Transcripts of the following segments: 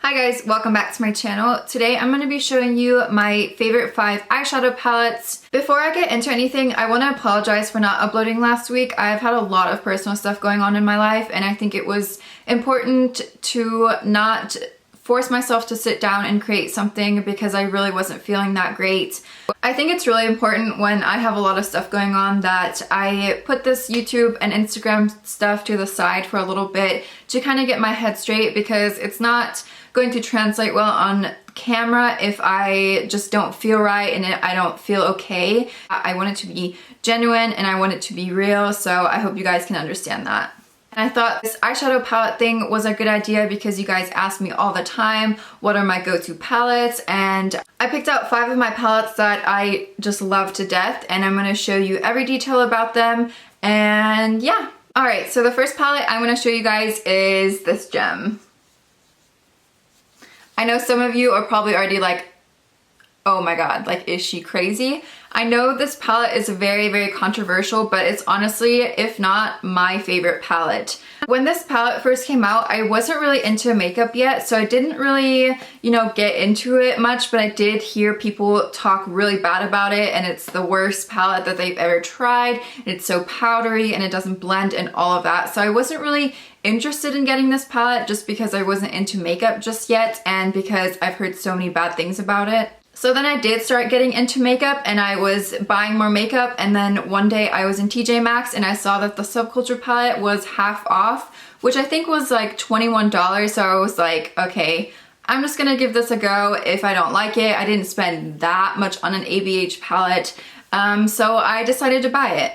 Hi guys, welcome back to my channel. Today I'm going to be showing you my favorite 5 eyeshadow palettes. Before I get into anything, I want to apologize for not uploading last week. I've had a lot of personal stuff going on in my life and I think it was important to not force myself to sit down and create something because I really wasn't feeling that great. I think it's really important when I have a lot of stuff going on that I put this YouTube and Instagram stuff to the side for a little bit to kind of get my head straight, because it's not going to translate well on camera if I just don't feel right and I don't feel okay. I want it to be genuine and I want it to be real, so I hope you guys can understand that. And I thought this eyeshadow palette thing was a good idea because you guys ask me all the time, what are my go-to palettes? And I picked out 5 of my palettes that I just love to death, and I'm gonna show you every detail about them, and yeah. Alright, so the first palette I'm gonna show you guys is this gem. I know some of you are probably already like, oh my god, like, is she crazy? I know this palette is very, very controversial, but it's honestly, if not my favorite palette. When this palette first came out, I wasn't really into makeup yet, so I didn't really, get into it much, but I did hear people talk really bad about it, and it's the worst palette that they've ever tried, and it's so powdery, and it doesn't blend and all of that, so I wasn't really interested in getting this palette just because I wasn't into makeup just yet, and because I've heard so many bad things about it. So then I did start getting into makeup and I was buying more makeup, and then one day I was in TJ Maxx and I saw that the Subculture palette was half off, which I think was like $21, so I was like, okay, I'm just gonna give this a go. If I don't like it, I didn't spend that much on an ABH palette, so I decided to buy it.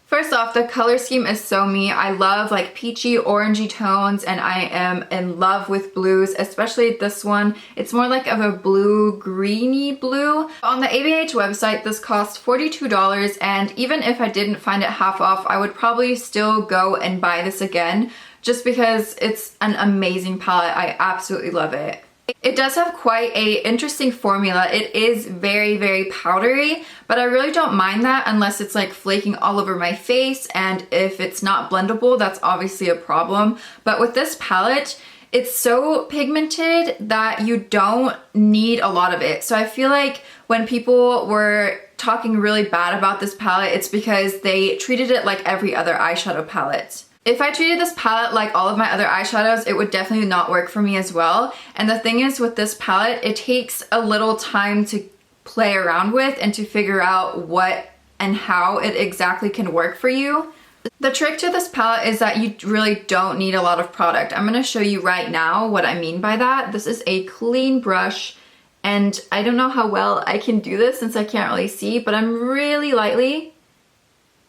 First off, the color scheme is so me. I love like peachy, orangey tones, and I am in love with blues, especially this one. It's more like of a blue-greeny blue. On the ABH website, this cost $42, and even if I didn't find it half off, I would probably still go and buy this again, just because it's an amazing palette. I absolutely love it. It does have quite a interesting formula. It is very, very powdery, but I really don't mind that unless it's like flaking all over my face, and if it's not blendable, that's obviously a problem. But with this palette, it's so pigmented that you don't need a lot of it. So I feel like when people were talking really bad about this palette, it's because they treated it like every other eyeshadow palette. If I treated this palette like all of my other eyeshadows, it would definitely not work for me as well. And the thing is with this palette, it takes a little time to play around with and to figure out what and how it exactly can work for you. The trick to this palette is that you really don't need a lot of product. I'm gonna show you right now what I mean by that. This is a clean brush, and I don't know how well I can do this since I can't really see, but I'm really lightly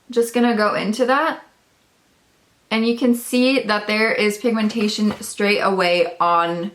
just gonna go into that. And you can see that there is pigmentation straight away on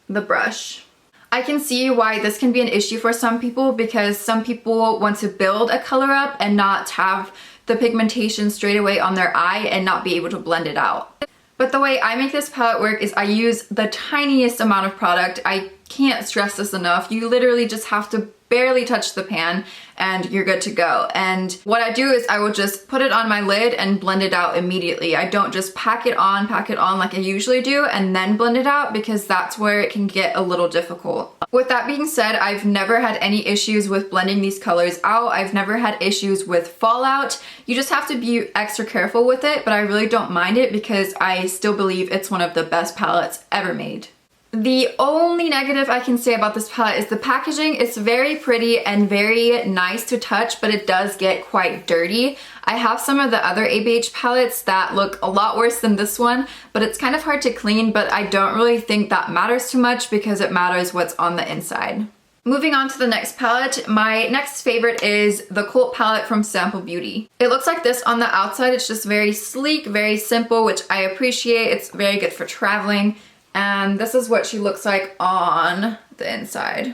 the brush. I can see why this can be an issue for some people, because some people want to build a color up and not have the pigmentation straight away on their eye and not be able to blend it out. But the way I make this palette work is I use the tiniest amount of product. I can't stress this enough. You literally just have to barely touch the pan and you're good to go. And what I do is I will just put it on my lid and blend it out immediately. I don't just pack it on like I usually do and then blend it out, because that's where it can get a little difficult. With that being said, I've never had any issues with blending these colors out. I've never had issues with fallout. You just have to be extra careful with it, but I really don't mind it because I still believe it's one of the best palettes ever made. The only negative I can say about this palette is the packaging. It's very pretty and very nice to touch, but it does get quite dirty. I have some of the other ABH palettes that look a lot worse than this one, but it's kind of hard to clean, but I don't really think that matters too much because it matters what's on the inside. Moving on to the next palette, my next favorite is the Cult palette from Sample Beauty. It looks like this on the outside. It's just very sleek, very simple, which I appreciate. It's very good for traveling. And this is what she looks like on the inside.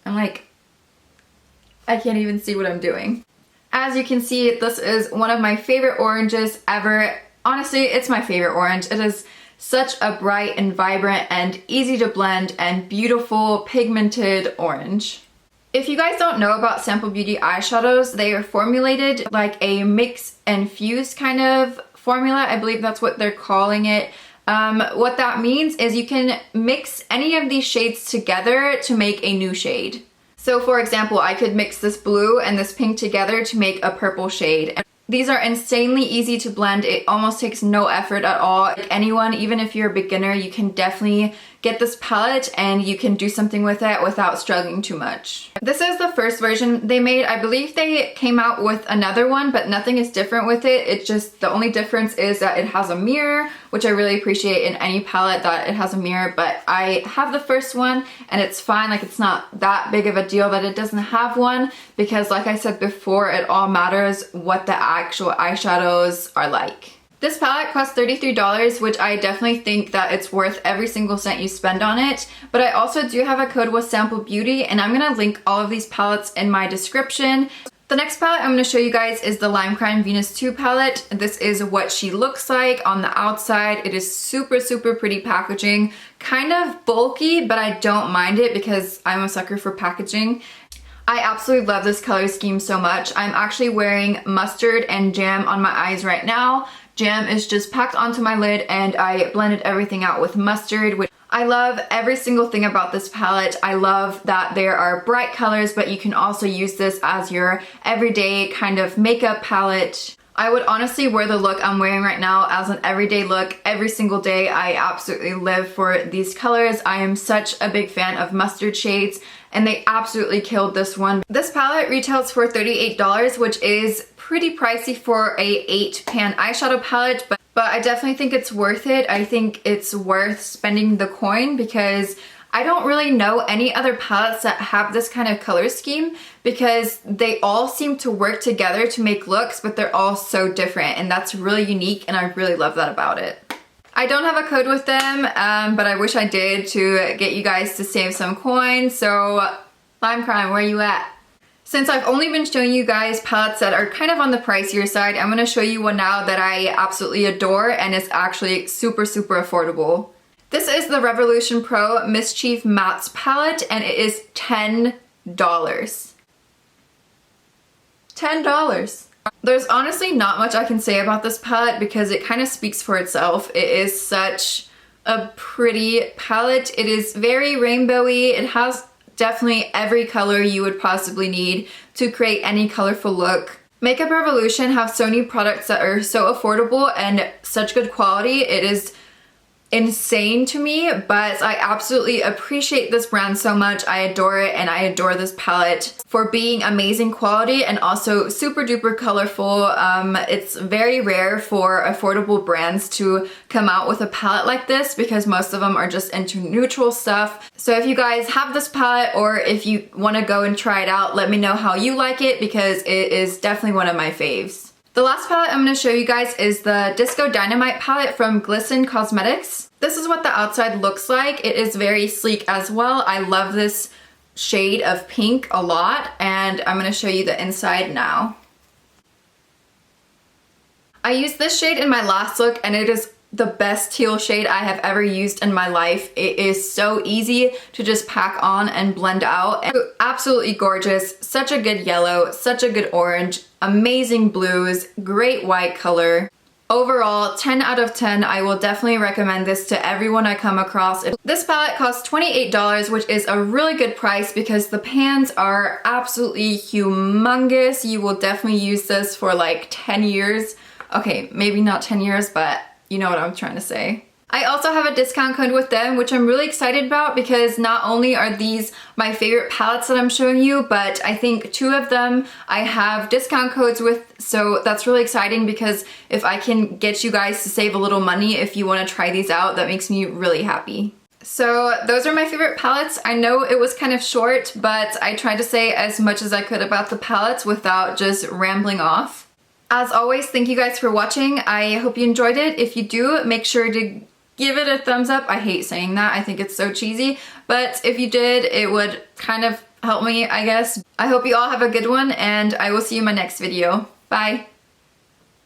I'm like, I can't even see what I'm doing. As you can see, this is one of my favorite oranges ever. Honestly, it's my favorite orange. It is such a bright and vibrant and easy to blend and beautiful pigmented orange. If you guys don't know about Sample Beauty eyeshadows, they are formulated like a mix and fuse kind of formula. I believe that's what they're calling it. What that means is you can mix any of these shades together to make a new shade. So for example, I could mix this blue and this pink together to make a purple shade. These are insanely easy to blend. It almost takes no effort at all. Like anyone, even if you're a beginner, you can definitely get this palette and you can do something with it without struggling too much. This is the first version they made. I believe they came out with another one, but nothing is different with it. It's just the only difference is that it has a mirror, which I really appreciate in any palette that it has a mirror, but I have the first one and it's fine. Like it's not that big of a deal that it doesn't have one because like I said before, it all matters what the actual eyeshadows are like. This palette costs $33, which I definitely think that it's worth every single cent you spend on it. But I also do have a code with Sample Beauty, and I'm gonna link all of these palettes in my description. The next palette I'm gonna show you guys is the Lime Crime Venus 2 palette. This is what she looks like on the outside. It is super, super pretty packaging. Kind of bulky, but I don't mind it because I'm a sucker for packaging. I absolutely love this color scheme so much. I'm actually wearing mustard and jam on my eyes right now. Jam is just packed onto my lid and I blended everything out with mustard, which I love every single thing about this palette. I love that there are bright colors, but you can also use this as your everyday kind of makeup palette. I would honestly wear the look I'm wearing right now as an everyday look every single day. I absolutely live for these colors. I am such a big fan of mustard shades and they absolutely killed this one. This palette retails for $38, which is pretty pricey for a 8-pan eyeshadow palette, but I definitely think it's worth it. I think it's worth spending the coin because I don't really know any other palettes that have this kind of color scheme because they all seem to work together to make looks, but they're all so different and that's really unique and I really love that about it. I don't have a code with them, but I wish I did to get you guys to save some coins. So Lime Crime, where are you at? Since I've only been showing you guys palettes that are kind of on the pricier side, I'm gonna show you one now that I absolutely adore and is actually super, super affordable. This is the Revolution Pro Mischief Mattes palette and it is $10. $10. There's honestly not much I can say about this palette because it kind of speaks for itself. It is such a pretty palette. It is very rainbowy. It has definitely every color you would possibly need to create any colorful look. Makeup Revolution have so many products that are so affordable and such good quality. It is insane to me, but I absolutely appreciate this brand so much. I adore it and I adore this palette for being amazing quality and also super duper colorful. It's very rare for affordable brands to come out with a palette like this because most of them are just into neutral stuff. So if you guys have this palette or if you want to go and try it out, let me know how you like it because it is definitely one of my faves. The last palette I'm going to show you guys is the Disco Dynamite palette from Glisten Cosmetics. This is what the outside looks like. It is very sleek as well. I love this shade of pink a lot and I'm going to show you the inside now. I used this shade in my last look and it is the best teal shade I have ever used in my life. It is so easy to just pack on and blend out. And absolutely gorgeous. Such a good yellow, such a good orange, amazing blues, great white color. Overall, 10 out of 10. I will definitely recommend this to everyone I come across. This palette costs $28, which is a really good price because the pans are absolutely humongous. You will definitely use this for like 10 years. Okay, maybe not 10 years, but you know what I'm trying to say. I also have a discount code with them, which I'm really excited about because not only are these my favorite palettes that I'm showing you, but I think 2 of them I have discount codes with, so that's really exciting because if I can get you guys to save a little money if you want to try these out, that makes me really happy. So those are my favorite palettes. I know it was kind of short, but I tried to say as much as I could about the palettes without just rambling off. As always, thank you guys for watching. I hope you enjoyed it. If you do, make sure to give it a thumbs up. I hate saying that. I think it's so cheesy. But if you did, it would kind of help me, I guess. I hope you all have a good one, and I will see you in my next video. Bye!